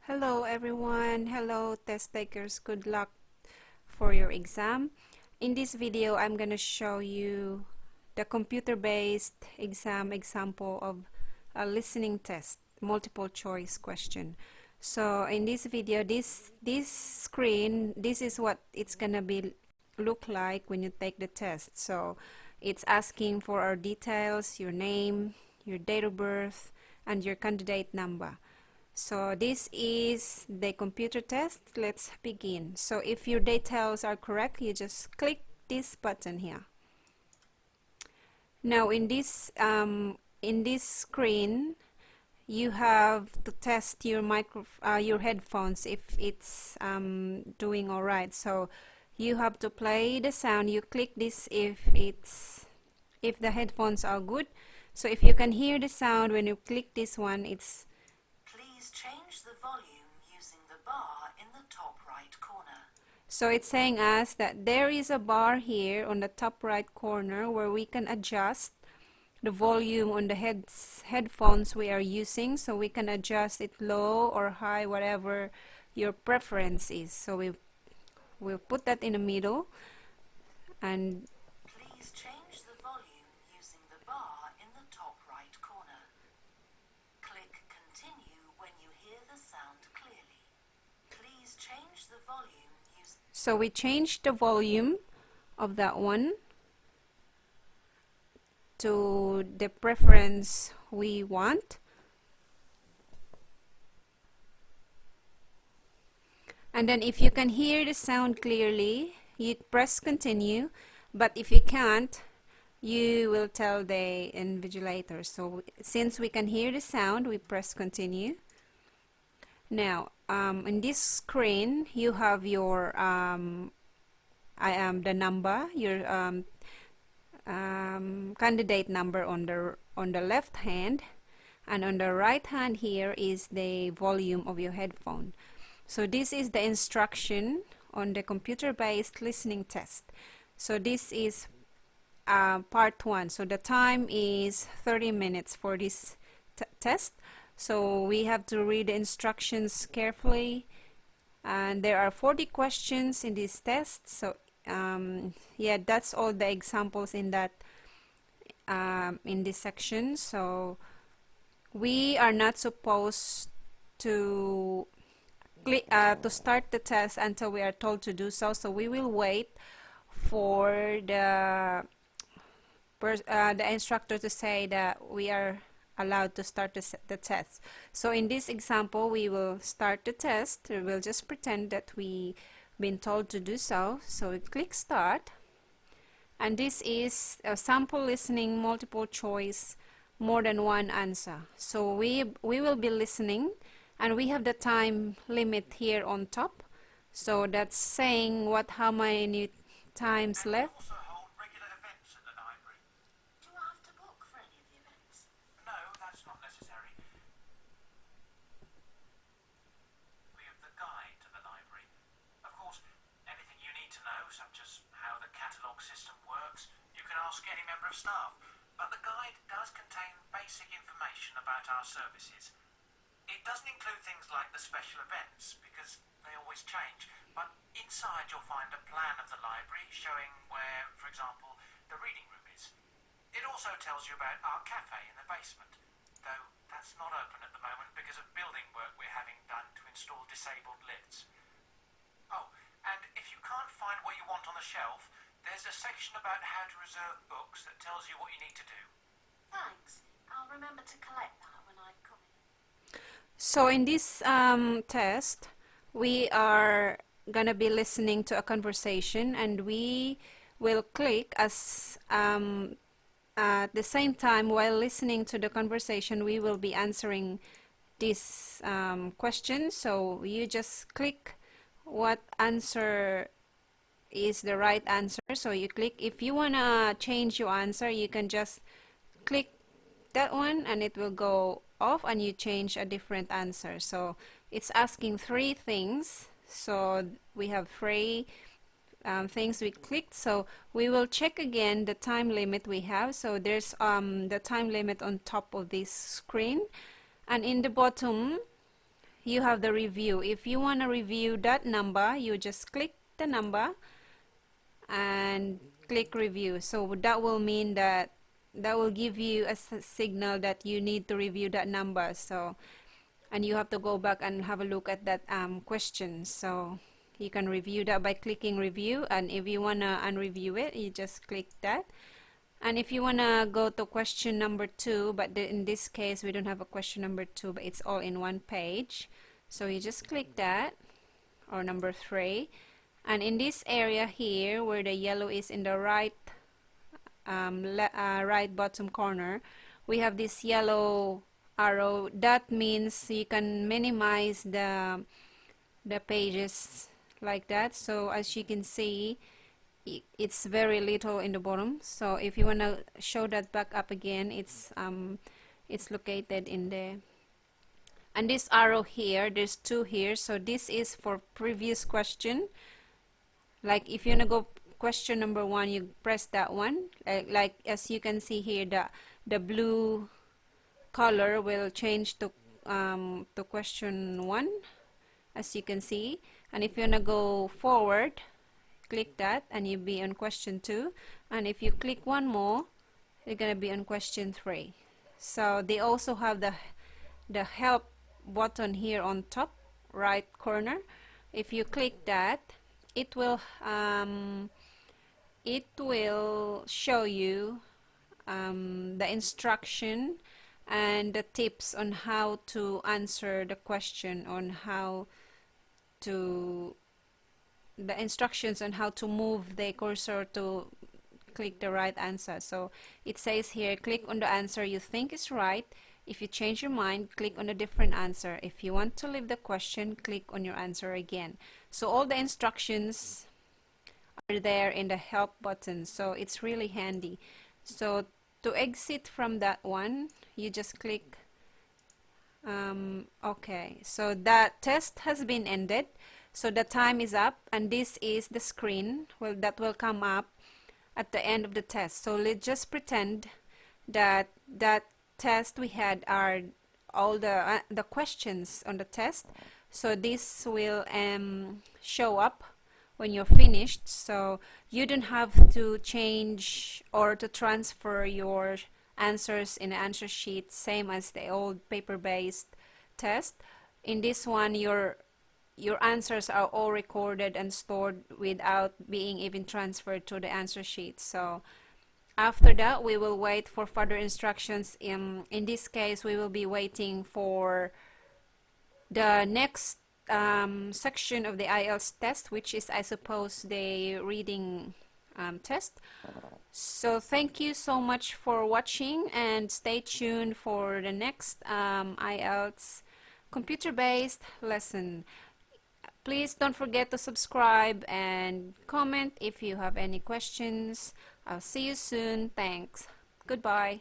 Hello everyone, hello test takers, good luck for your exam. In this video I'm going to show you the computer-based exam example of a listening test, multiple choice question. So in this video, this screen, this is what it's gonna be look like when you take the test. So it's asking for our details, your name, your date of birth, and your candidate number. So this is the computer test. Let's begin. So if your details are correct, you just click this button here. Now in this screen, you have to test your your headphones if it's doing all right. So you have to play the sound. You click this if the headphones are good. So if you can hear the sound when you click this one, it's please change the volume using the bar in the top right corner. So it's saying us that there is a bar here on the top right corner where we can adjust the volume on the headphones we are using. So we can adjust it low or high, whatever your preference is. So we'll put that in the middle, and please change the volume using the bar in the top right corner. Click continue when you hear the sound clearly. Please change the volume using... So we changed the volume of that one to the preference we want. And then if you can hear the sound clearly, you press continue. But if you can't, you will tell the invigilator. So since we can hear the sound, we press continue. Now in this screen you have your the number, your candidate number on the left hand, and on the right hand here is the volume of your headphone. So this is the instruction on the computer-based listening test. So this is part 1. So the time is 30 minutes for this test. So we have to read the instructions carefully, and there are 40 questions in this test. So yeah, that's all the examples in that in this section. So we are not supposed to start the test until we are told to do so. So we will wait for the instructor to say that we are allowed to start the test. So in this example, we will start the test. We will just pretend that we've been told to do so. So we click start, and this is a sample listening multiple choice, more than one answer. So we will be listening, and we have the time limit here on top. So that's saying how many times left. Also hold regular events at the library. Do I have to book for any of the events? No, that's not necessary. We have the guide to the library. Of course, anything you need to know, such as how the catalogue system works, you can ask any member of staff. But the guide does contain basic information about our services. It doesn't include things like the special events, because they always change, but inside you'll find a plan of the library showing where, for example, the reading room is. It also tells you about our cafe in the basement, though that's not open at the moment because of building work we're having done to install disabled lifts. Oh, and if you can't find what you want on the shelf, there's a section about how to reserve books that tells you what you need to do. Thanks. I'll remember to collect that when I come in. So in this test, we are gonna be listening to a conversation, and we will click as at the same time while listening to the conversation, we will be answering this question. So you just click what answer is the right answer. So you click, if you wanna change your answer, you can just click that one and it will go off and you change a different answer. So it's asking 3 things. So we have 3 things we clicked. So we will check again the time limit we have. So there's the time limit on top of this screen, and in the bottom you have the review. If you want to review that number, you just click the number and click review. So that will mean that will give you a signal that you need to review that number. So, and you have to go back and have a look at that question. So you can review that by clicking review, and if you want to unreview it, you just click that. And if you want to go to question number 2, but in this case we don't have a question number 2, but it's all in one page, so you just click that, or number 3. And in this area here where the yellow is in the right right bottom corner, we have this yellow arrow. That means you can minimize the pages like that. So as you can see, it's very little in the bottom. So if you want to show that back up again, it's located in there. And this arrow here, there's 2 here, so this is for previous question. Like if you want to go question number 1, you press that one. Like as you can see here, the blue color will change to question 1, as you can see. And if you want to go forward, click that and you'll be on question 2. And if you click one more, you're gonna be on question 3. So they also have the help button here on top right corner. If you click that, it will show you the instruction and the tips on how to answer the question, on how to the instructions on how to move the cursor to click the right answer. So it says here, click on the answer you think is right. If you change your mind, click on a different answer. If you want to leave the question, click on your answer again. So all the instructions are there in the help button, so it's really handy. So to exit from that one, you just click okay, so that test has been ended. So the time is up, and this is the screen that will come up at the end of the test. So let's just pretend that that test we had are all the questions on the test. So this will show up when you're finished. So you don't have to change or to transfer your answers in the answer sheet, same as the old paper-based test. In this one, your answers are all recorded and stored without being even transferred to the answer sheet. So after that, we will wait for further instructions. In this case, we will be waiting for the next section of the Ielts test, which is, I suppose, the reading test. So thank you so much for watching, and stay tuned for the next Ielts computer-based lesson. Please don't forget to subscribe and comment if you have any questions. I'll see you soon. Thanks. Goodbye.